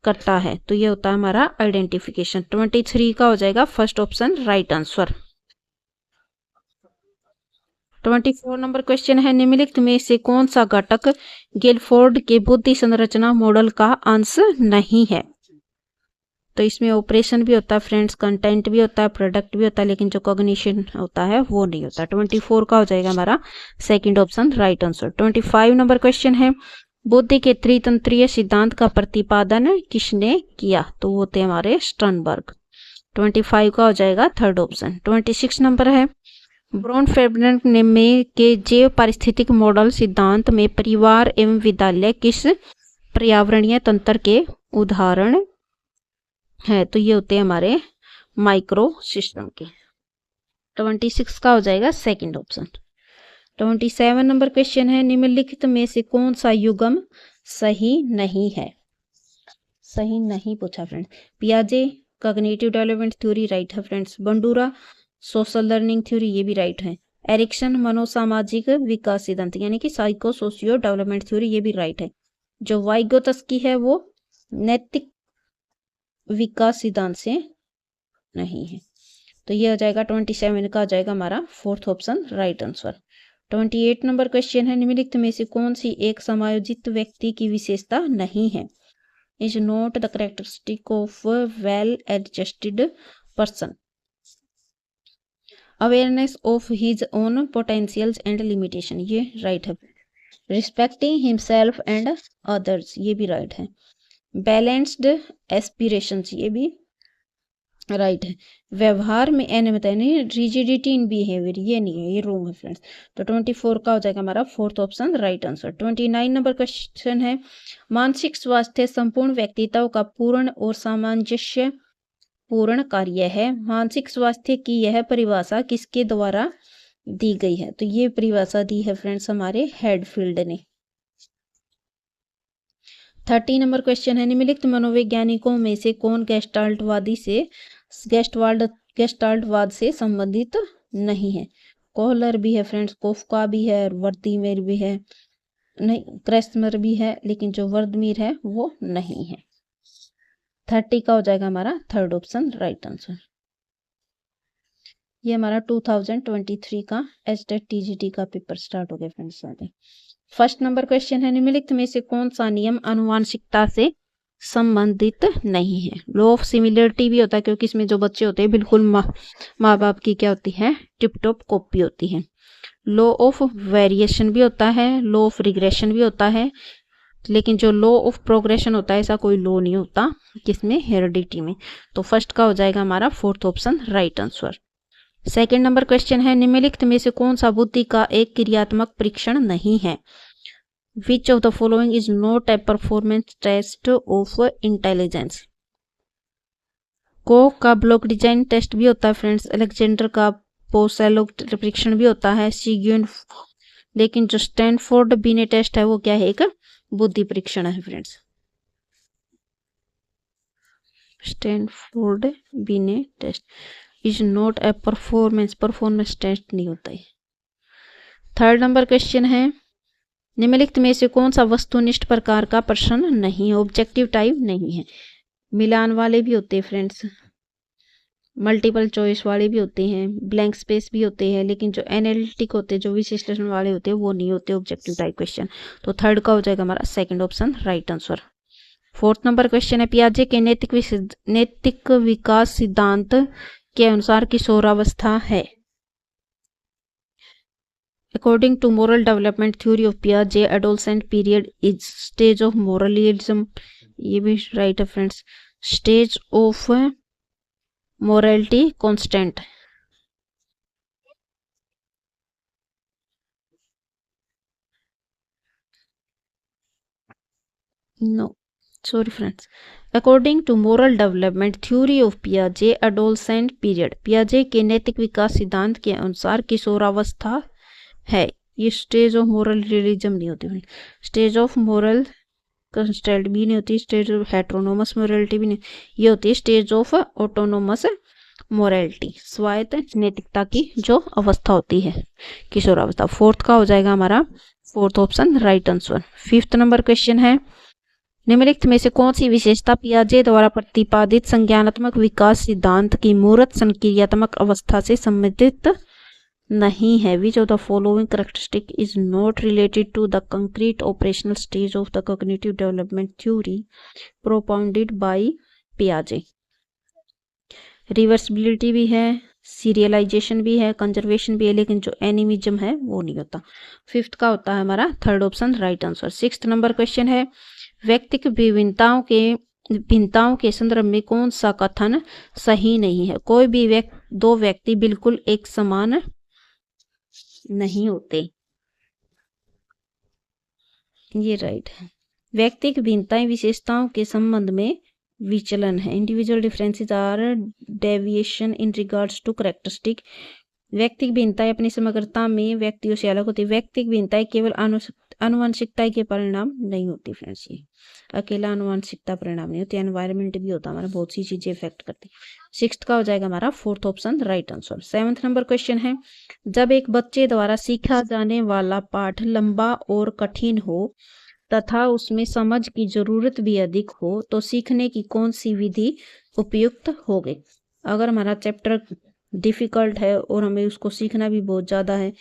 करता है। तो ये होता है हमारा आइडेंटिफिकेशन। 23 का हो जाएगा first option right answer. 24 number question है निम्नलिखित में से कौन सा घटक गिलफोर्ड के बुद्धि संरचना मॉडल का अंश नहीं है। तो इसमें ऑपरेशन भी होता है फ्रेंड्स, कंटेंट भी होता है, प्रोडक्ट भी होता है, लेकिन जो कॉग्निशन होता है वो नहीं होता। 24 का हो जाएगा हमारा second option right answer. 25 number question है, बुद्धि के त्रितंत्रीय सिद्धांत का प्रतिपादन किसने किया? तो वो थे हमारे स्टर्नबर्ग। 25 का हो जाएगा थर्ड ऑप्शन। 26 नंबर है, ब्रॉन फेर्बनर ने में के जैव पारिस्थितिक मॉडल सिद्धांत में परिवार एवं विद्यालय किस पर्यावरणीय तंत्र के उदाहरण है? तो ये होते हैं हमारे माइक्रो सिस्टम के। 26 का हो जाएगा सेकंड ऑप्शन। 27 नंबर क्वेश्चन है, निम्नलिखित में से कौन सा युग्म सही नहीं है? सही नहीं पूछा फ्रेंड्स। पियाजे कॉग्निटिव डेवलपमेंट थ्योरी राइट है friends. Bandura social learning theory ये भी राइट है। एरिक्सन मनोसामाजिक विकास सिद्धांत यानी कि साइको सोशियो डेवलपमेंट थ्योरी ये भी राइट है। जो वाइगोत्स्की है वो नैतिक विकास सिद्धांत से नहीं है। तो ये हो जाएगा 27 का हो जाएगा हमारा fourth option right answer. 28 number question है, निम्नलिखित में से कौन सी एक समायोजित व्यक्ति की विशेषता नहीं है? Is not the characteristic of well adjusted person. Awareness of his own potentials and limitation ये राइट है। रिस्पेक्टिंग हिमसेल्फ एंड अदर्स ये भी राइट है। बैलेंस्ड एस्पिरेशंस ये भी राइट है। व्यवहार में अनियमितता यानी रिजिडिटी इन बिहेवियर ये नहीं है, ये रॉन्ग है फ्रेंड्स। तो 24 का हो जाएगा हमारा fourth option right answer. 29 number question है, मानसिक स्वास्थ्य संपूर्ण व्यक्तित्व का पूर्ण और सामंजस्य पूर्ण कार्य है। मानसिक स्वास्थ्य की यह परिभाषा किसके द्वारा दी गई है? तो ये परिभाषा दी है फ्रेंड्स हमारे हेडफील्ड ने। 30 नंबर क्वेश्चन है, निम्नलिखित मनोवैज्ञानिकों में से कौन गेस्टाल्टवाद से संबंधित नहीं है? कोहलर भी है फ्रेंड्स, कोफका भी है, वर्दीमेर भी है, नहीं क्रेस्मर भी है, लेकिन जो वर्दमीर है वो नहीं है। 30 का हो जाएगा हमारा थर्ड ऑप्शन राइट आंसर। ये हमारा 2023 का एचटेट टीजीटी का पेपर स्टार्ट हो गया फ्रेंड्स। फर्स्ट नंबर क्वेश्चन है, निम्नलिखित में से कौन सा नियम आनुवांशिकता से संबंधित नहीं है? लॉ ऑफ सिमिलरिटी भी होता है क्योंकि इसमें जो बच्चे होते हैं बिल्कुल माँ बाप की क्या होती है, टिप टॉप कॉपी होती है। लॉ ऑफ वेरिएशन भी होता है, लॉ ऑफ रिग्रेशन भी होता है, लेकिन जो लॉ ऑफ प्रोग्रेशन होता है ऐसा कोई लॉ नहीं होता किसमें, हेरिडिटी में। तो फर्स्ट का हो जाएगा हमारा fourth option right answer. Second number question है, निम्नलिखित में से कौन सा बुद्धि का एक क्रियात्मक परीक्षण नहीं है? Which of the following is not a performance test of intelligence? Kohs का ब्लॉक डिजाइन टेस्ट भी होता है फ्रेंड्स, अलेक्जेंडर का पोसेलो परीक्षण भी होता है, सीग्यून, लेकिन जो स्टैनफोर्ड बीने टेस्ट है वो क्या है, एक बुद्धि परीक्षण है friends. Stanford Binet test is not a performance test नहीं होता है। थर्ड नंबर क्वेश्चन है, निम्नलिखित में से कौन सा वस्तुनिष्ठ प्रकार का प्रश्न नहीं है, ऑब्जेक्टिव टाइप नहीं है? मिलान वाले भी होते हैं फ्रेंड्स, मल्टीपल चॉइस वाले भी होते हैं, ब्लैंक स्पेस भी होते हैं, लेकिन जो एनालिटिक होते हैं, जो विश्लेषण वाले होते हैं वो नहीं होते ऑब्जेक्टिव टाइप क्वेश्चन। तो थर्ड का हो जाएगा हमारा second option right answer. Fourth number question है, पियाजे के नैतिक विकास सिद्धांत के अनुसार किशोरावस्था है? According to moral development theory of Piaget, adolescent period is stage of moralism ये भी राइट है friends. Stage of morality constant, no sorry friends. According to moral development theory of पियाजे, adolescent period पियाजे के नैतिक विकास सिद्धांत के अनुसार किशोरावस्था है। ये स्टेज ऑफ मोरल रियलिज्म नहीं होती, स्टेज ऑफ मोरल कंस्टेंट भी नहीं होती, स्टेज ऑफ हेट्रोनोमस मोरालिटी भी नहीं, ये होती है स्टेज ऑफ ऑटोनोमस मोरालिटी, स्वायत्त नैतिकता की जो अवस्था होती है किशोरावस्था। फोर्थ का हो जाएगा हमारा fourth option right answer. Fifth number question है, निम्नलिखित में से कौन सी विशेषता पियाजे द्वारा प्रतिपादित संज्ञानात्मक विकास सिद्धांत की मूर्त संक्रियात्मक अवस्था से संबंधित नहीं है? Which of the following characteristic is not related to the concrete operational stage of the cognitive development theory propounded by पियाजे? रिवर्सिबिलिटी भी है, सीरियलाइजेशन भी है, कंजर्वेशन भी है, लेकिन जो एनिमिज्म है वो नहीं होता। फिफ्थ का होता है हमारा third option right answer. Sixth number question है व्यक्तिक भिन्नताओं के संदर्भ में कौन सा कथन सही नहीं है। कोई भी दो व्यक्ति बिल्कुल एक समान नहीं होते, ये राइट है। व्यक्तिक भिन्नताएं विशेषताओं के संबंध में विचलन है। Individual differences are deviation in regards to characteristic. व्यक्तिक भिन्नताएं अपनी समग्रता में व्यक्तियों से अलग होती है। व्यक्तिक भिन्नताएं केवल आनुवंशिकता के परिणाम नहीं होती फ्रेंड्स, ये अकेला आनुवंशिकता परिणाम नहीं होती, एनवायरमेंट भी होता है हमारा, बहुत सी चीजें इफेक्ट करती है। सिक्स्थ का हो जाएगा हमारा fourth option right answer. Seventh number question है जब एक बच्चे द्वारा सीखा जाने वाला पाठ लंबा और कठिन हो तथा उसमें समझ की जरूरत भी अधिक हो तो सीखने की कौन सी विधि उपयुक्त होगी। अगर हमारा चैप्टर डिफिकल्ट है और हमें उसको सीखना भी बहुत ज़्यादा है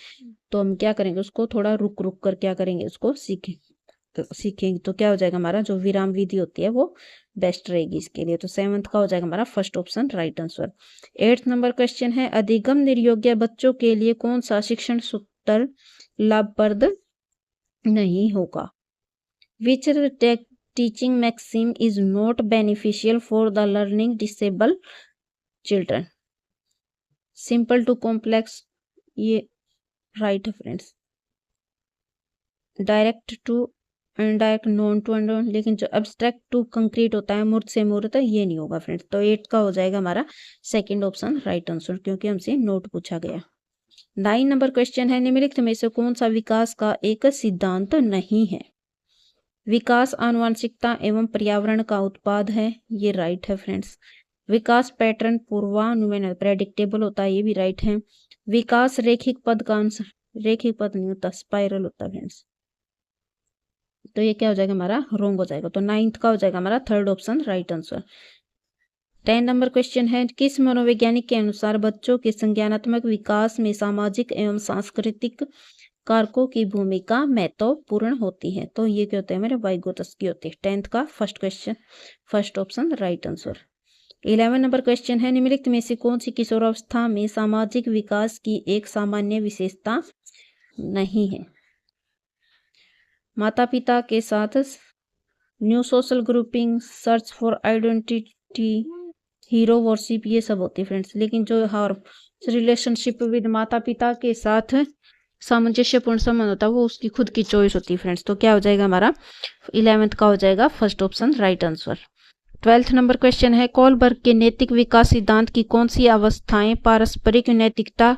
तो हम क्या करेंगे, उसको थोड़ा रुक रुक कर क्या करेंगे, उसको सीखेंगे तो क्या हो जाएगा हमारा जो विराम विधि होती है वो बेस्ट रहेगी इसके लिए। तो सेवंथ का हो जाएगा हमारा first option right answer. Eighth number question है अधिगम निर्योग्य बच्चों के लिए कौन सा शिक्षण सूत्र लाभप्रद नहीं होगा। Which teaching maxim is not beneficial for the learning disabled children? Simple to complex, ये right है फ्रेंड्स। Direct to indirect, known to unknown, लेकिन जो एब्स्ट्रैक्ट टू कंक्रीट होता है, मूर्त से मूर्त, ये नहीं होगा फ्रेंड्स। तो 8 का हो जाएगा हमारा सेकंड ऑप्शन राइट आंसर, क्योंकि हमसे नोट पूछा गया। 9 नंबर क्वेश्चन है निम्नलिखित में से कौन सा विकास का एक सिद्धांत नहीं है। विकास आनुवंशिकता एवं पर्यावरण का उत्पाद है, ये राइट है फ्रेंड्स। विकास पैटर्न पूर्वानुमान प्रेडिक्टेबल होता है, ये भी राइट है। विकास रेखिक पद का आंसर, रेखिक पद नहीं होता, स्पाइरल होता है फ्रेंड्स। तो ये क्या हो जाएगा हमारा रॉन्ग हो जाएगा। तो 9th का हो जाएगा हमारा third option right answer. 10 number question है किस मनोवैज्ञानिक के अनुसार बच्चों के संज्ञानात्मक विकास में सामाजिक एवं सांस्कृतिक कारकों की भूमिका महत्वपूर्ण होती है। तो ये क्या होते हैं मेरे वाइगोत्स्की होते हैं। 10th का first question first option right answer. 11 number question है निम्नलिखित में से कौन सी किशोरावस्था में सामाजिक विकास की एक सामान्य विशेषता नहीं है। माता पिता के साथ new social grouping, search for identity, hero worship, ये सब होती है फ्रेंड्स। लेकिन जो रिलेशनशिप विद माता पिता के साथ सामंजस्यपूर्ण संबंध होता है वो उसकी खुद की चॉइस होती है फ्रेंड्स। तो क्या हो जाएगा हमारा 11th का हो जाएगा first option right answer. 12th number question है कोलबर्ग के नैतिक विकास सिद्धांत की कौन सी अवस्थाएं पारस्परिक नैतिकता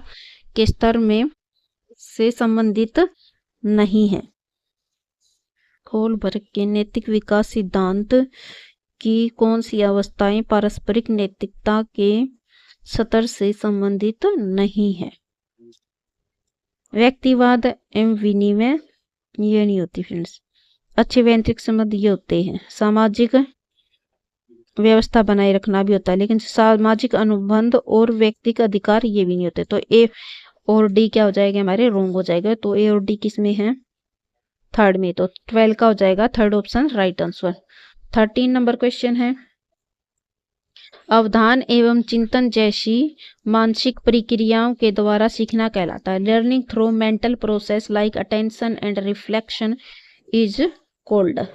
के स्तर में से संबंधित नहीं है। कोलबर्ग के नैतिक विकास सिद्धांत की कौन सी अवस्थाएं पारस्परिक नैतिकता के स्तर से संबंधित नहीं है। व्यक्तिवाद एवं विनिमय, ये नहीं होती फ्रेंड्स। अच्छे वैयक्तिक संबंध ये होते हैं। सामाजिक व्यवस्था बनाए रखना भी होता है, लेकिन सामाजिक अनुबंध और व्यक्तिगत अधिकार ये भी नहीं होते। तो ए और डी क्या हो जाएगा हमारे रॉन्ग हो जाएगा। तो ए और डी किस में है थर्ड में। तो 12 का हो जाएगा third option right answer. 13 number question है अवधान एवं चिंतन जैसी मानसिक प्रक्रियाओं के द्वारा सीखना कहलाता है। Learning through mental process like attention and reflection is called.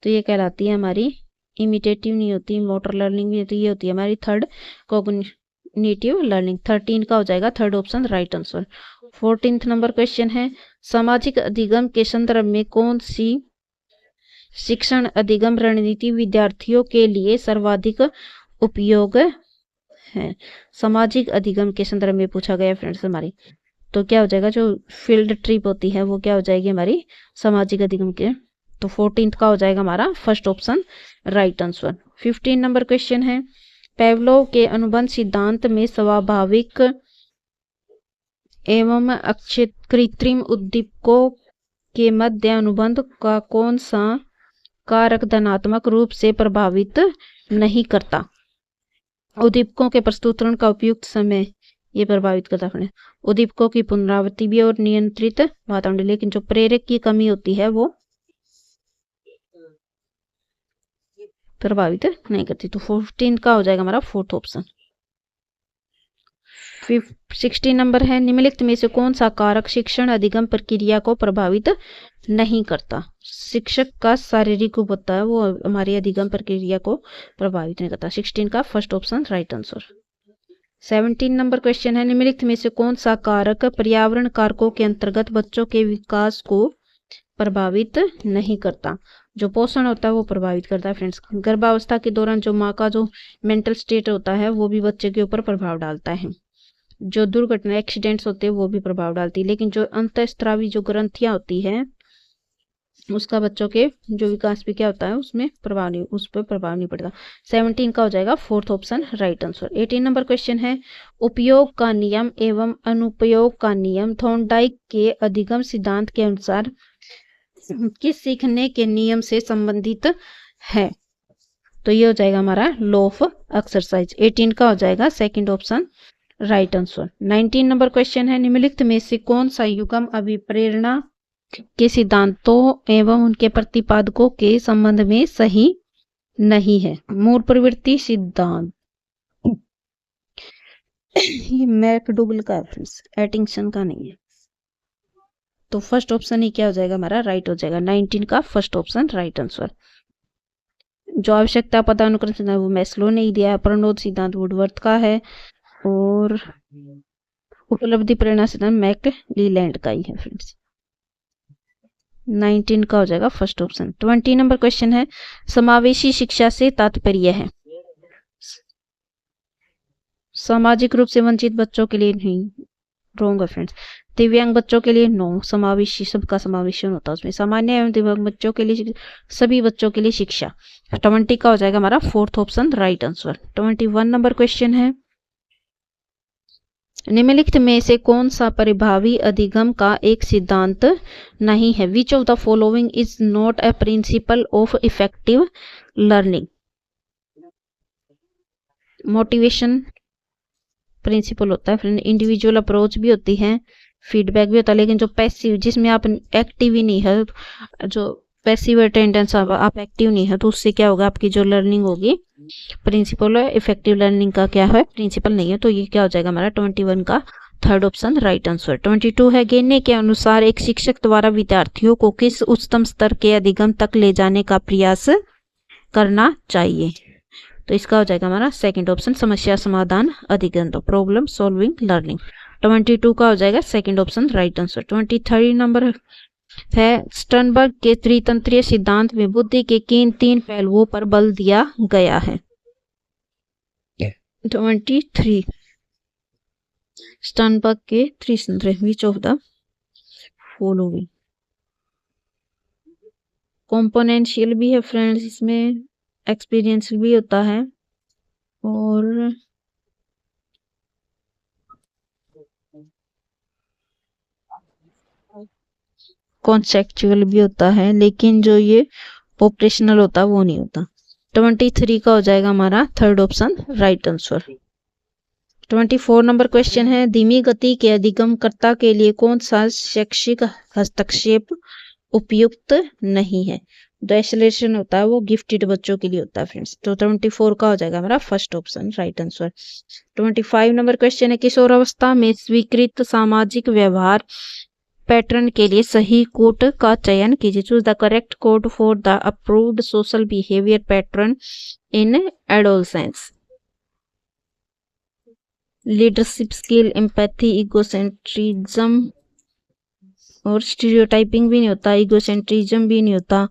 तो ये कहलाती है हमारी इमिटेटिव नहीं होती, मोटर लर्निंग भी होती है, ये होती है हमारी थर्ड कॉग्निटिव लर्निंग। 13 का हो जाएगा third option right answer. 14th number question है सामाजिक अधिगम के संदर्भ में कौन सी शिक्षण अधिगम रणनीति विद्यार्थियों के लिए सर्वाधिक उपयोग है। सामाजिक अधिगम के संदर्भ में पूछा गया फ्रेंड्स हमारी। तो क्या हो जाएगा जो फील्ड ट्रिप होती है वो क्या हो जाएगी हमारी सामाजिक अधिगम के। तो 14th का हो जाएगा हमारा first option right answer. 15 number question है पेवलोव के अनुबंध सिद्धांत में स्वाभाविक एवं कृत्रिम उद्दीपकों के मध्य अनुबंध का कौन सा कारक धनात्मक रूप से प्रभावित नहीं करता। उद्दीपकों के प्रस्तुतिकरण का उपयुक्त समय ये प्रभावित करता है। उद्दीपकों की पुनरावृत्ति भी और नियंत्रित वातावरण, लेकिन जो प्रेरक की कमी होती है वो प्रभावित नहीं करती। तो 14 का हो जाएगा हमारा फोर्थ ऑप्शन। 16 नंबर है, निम्नलिखित में से कौन सा कारक शिक्षण अधिगम प्रक्रिया को प्रभावित नहीं करता। शिक्षक का शारीरिक रूप होता है वो हमारी अधिगम प्रक्रिया को प्रभावित नहीं करता। 16 का first option right answer. 17 number question है, निम्नलिखित में से कौन सा कारक पर्यावरण कारकों के अंतर्गत बच्चों के विकास को प्रभावित नहीं करता। जो पोषण होता है वो प्रभावित करता है फ्रेंड्स। गर्भावस्था के दौरान जो माँ का जो मेंटल स्टेट होता है वो भी बच्चे के ऊपर प्रभाव डालता है। जो दुर्घटना एक्सीडेंट्स होते हैं वो भी प्रभाव डालती है, लेकिन जो अंतःस्रावी जो ग्रंथियां होती हैं उसका बच्चों के जो विकास भी क्या होता है उसमें प्रभाव नहीं, उस पर प्रभाव नहीं पड़ता। 17 का हो जाएगा fourth option right answer. 18 number question है, उपयोग का नियम एवं अनुपयोग का नियम थॉर्नडाइक के अधिगम सिद्धांत के अनुसार किस सीखने के नियम से संबंधित है। तो ये हो जाएगा हमारा लॉ ऑफ एक्सरसाइज। 18 का हो जाएगा second option right answer. 19 number question है, निम्नलिखित में से कौन सा युग्म अभिप्रेरणा के सिद्धांतों एवं उनके प्रतिपादकों के संबंध में सही नहीं है। मूल प्रवृत्ति सिद्धांत ये मैकडूगल का है, एटिंगसन का नहीं है। तो फर्स्ट ऑप्शन ही क्या हो जाएगा हमारा राइट हो जाएगा। 19 का फर्स्ट ऑप्शन राइट आंसर। जो आवश्यकता पदानुक्रम सिद्धांत वो मैस्लो ने ही दिया है। प्रणोद सिद्धांत वुडवर्थ का है और उपलब्धि प्रेरणा सिद्धांत मैकलीलैंड का ही है फ्रेंड्स। 19 का हो जाएगा फर्स्ट ऑप्शन। 20 नंबर क्वेश्चन है, समावेशी शिक्षा से तात्पर्य है सामाजिक रूप से वंचित बच्चों के लिए नहीं, रॉन्ग है फ्रेंड्स। दिव्यांग बच्चों के लिए नो, समावेशी सबका समावेशन होता है उसमें। सामान्य एवं दिव्यांग बच्चों के लिए सभी बच्चों के लिए शिक्षा। 20 का हो जाएगा हमारा fourth option right answer. 21 number question है, निम्नलिखित में से कौन सा परिभावी अधिगम का एक सिद्धांत नहीं है। Which of the following is not a principle of effective learning. Motivation principle होता है, फिर इंडिविजुअल अप्रोच भी होती है, फीडबैक भी होता है, लेकिन जो पैसिव जिसमें आप एक्टिव ही नहीं है, जो पैसिव अटेंडेंस आप एक्टिव नहीं है, तो उससे क्या होगा आपकी जो लर्निंग होगी प्रिंसिपल है। इफेक्टिव लर्निंग का क्या है प्रिंसिपल नहीं है। तो ये क्या हो जाएगा हमारा 21 का थर्ड ऑप्शन राइट आंसर। 22 है, गेने के अनुसार एक शिक्षक द्वारा विद्यार्थियों को किस उच्चतम स्तर के अधिगम तक ले जाने का प्रयास करना चाहिए। तो इसका हो जाएगा हमारा सेकंड ऑप्शन समस्या समाधान अधिगम, तो प्रॉब्लम सॉल्विंग लर्निंग। 22 का हो जाएगा second option right answer. 23 number है, स्टर्नबर्ग के त्रितंत्रीय सिद्धांत में बुद्धि के किन 3 पहलुओं पर बल दिया गया है। 23 स्टर्नबर्ग के त्रितंत्र विच ऑफ द फॉलोइंग। कॉम्पोनेंशियल भी है फ्रेंड्स, इसमें एक्सपीरियंशियल भी होता है और कॉन्सेप्चुअल भी होता है, लेकिन जो ये ऑपरेशनल होता है वो नहीं होता। 23 का हो जाएगा हमारा third option right answer. 24 number question है, धीमी गति के अधिगमकर्ता के लिए कौन सा शैक्षिक हस्तक्षेप उपयुक्त नहीं है। जो एक्सेलरेशन होता है वो गिफ्टेड बच्चों के लिए होता है फ्रेंड्स। तो 24 का हो जाएगा हमारा first option right answer. 25 number question है, किशोरावस्था में स्वीकृत सामाजिक व्यवहार पैटर्न के लिए सही कोड का चयन कीजिए। Choose the correct code for the approved social behaviour pattern in adolescence. Leadership skill, empathy, egocentrism और स्टीरियोटाइपिंग भी नहीं होता, इगोसेंट्रिज्म भी नहीं होता,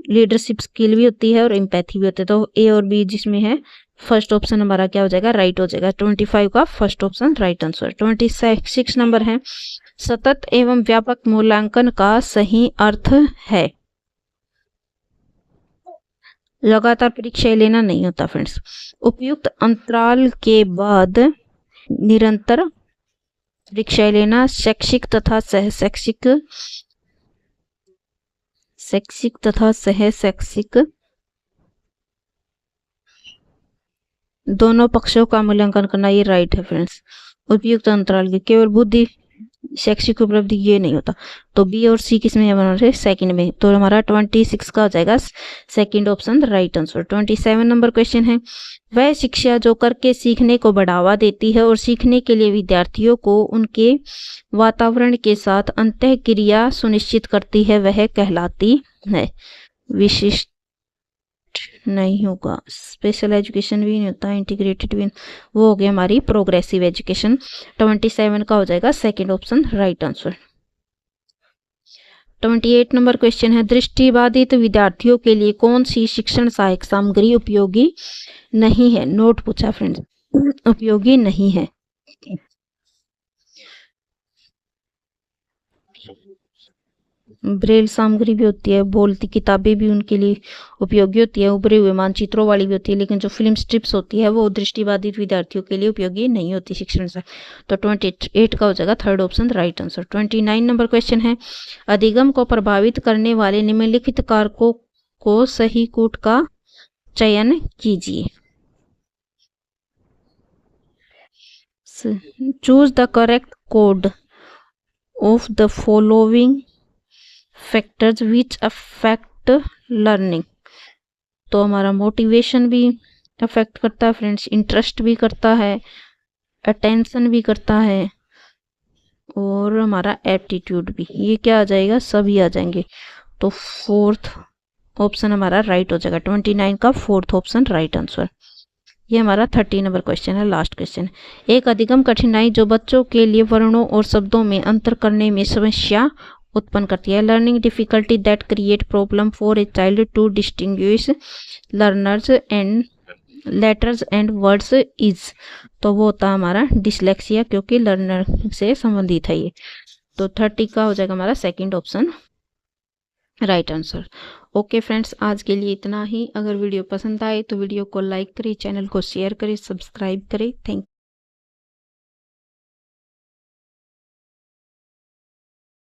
लीडरशिप स्किल भी होती है और एम्पैथी भी होती है। तो ए और बी जिसमें है फर्स्ट ऑप्शन हमारा क्या हो जाएगा राइट हो जाएगा। 25 का first option right answer. 26 number है, सतत एवं व्यापक मूल्यांकन का सही अर्थ है। लगातार परीक्षाएं लेना नहीं होता फ्रेंड्स। उपयुक्त अंतराल के बाद निरंतर परीक्षाएं लेना शैक्षिक तथा सह शैक्षिक दोनों पक्षों का मूल्यांकन करना, ये राइट है फ्रेंड्स। उपयुक्त अंतराल के केवल बुद्धि शैक्षिक उपलब्धि ये नहीं होता। तो बी और सी किस में बना रहे, सेकंड में। तो हमारा 26 का हो जाएगा second option right answer. 27 number question है, वह शिक्षा जो करके सीखने को बढ़ावा देती है और सीखने के लिए विद्यार्थियों को उनके वातावरण के साथ अंतःक्रिया सुनिश्चित करती है वह कहलाती है। विशिष्ट नहीं होगा, स्पेशल एजुकेशन भी नहीं होता, इंटीग्रेटेड भी, वो हो गया हमारी प्रोग्रेसिव एजुकेशन। 27 का हो जाएगा second option right answer. 28 number question है, दृष्टिबाधित विद्यार्थियों के लिए कौन सी शिक्षण सहायक सामग्री उपयोगी नहीं है। नोट पूछा फ्रेंड्स, उपयोगी नहीं है। ब्रेल सामग्री भी होती है, बोलती किताबें भी उनके लिए उपयोगी होती है, उभरे हुए मानचित्रों वाली भी होती है, लेकिन जो फिल्म स्ट्रिप्स होती है वो दृष्टिबाधित विद्यार्थियों के लिए उपयोगी नहीं होती शिक्षण से। तो 28 का हो जाएगा third option right answer. 29 number question है, अधिगम को प्रभावित करने वाले निम्नलिखित कारकों को सही कूट का चयन कीजिए। Choose the correct code of the following factors which affect learning. तो हमारा मोटिवेशन भी अफेक्ट करता है फ्रेंड्स, इंटरेस्ट भी करता है, अटेंशन भी करता है, और हमारा एप्टीट्यूड भी। ये क्या आ जाएगा, सभी आ जाएंगे। तो फोर्थ ऑप्शन हमारा राइट हो जाएगा। 29 का फोर्थ ऑप्शन राइट आंसर। ये हमारा 30 नंबर क्वेश्चन है, लास्ट क्वेश्चन। एक अधिगम कठिनाई जो बच्चों के लिए वर्णों और शब्दों में अंतर करने में समस्या उत्पन्न करती है। Learning difficulty that create problem for a child to distinguish learners and letters and words is. तो वो होता है हमारा डिसलेक्सिया, क्योंकि लर्नर से संबंधित है ये। तो 30 का हो जाएगा हमारा second option right answer. Okay friends, आज के लिए इतना ही। अगर वीडियो पसंद आए तो वीडियो को लाइक करें, चैनल को शेयर करें, सब्सक्राइब करें। थैंक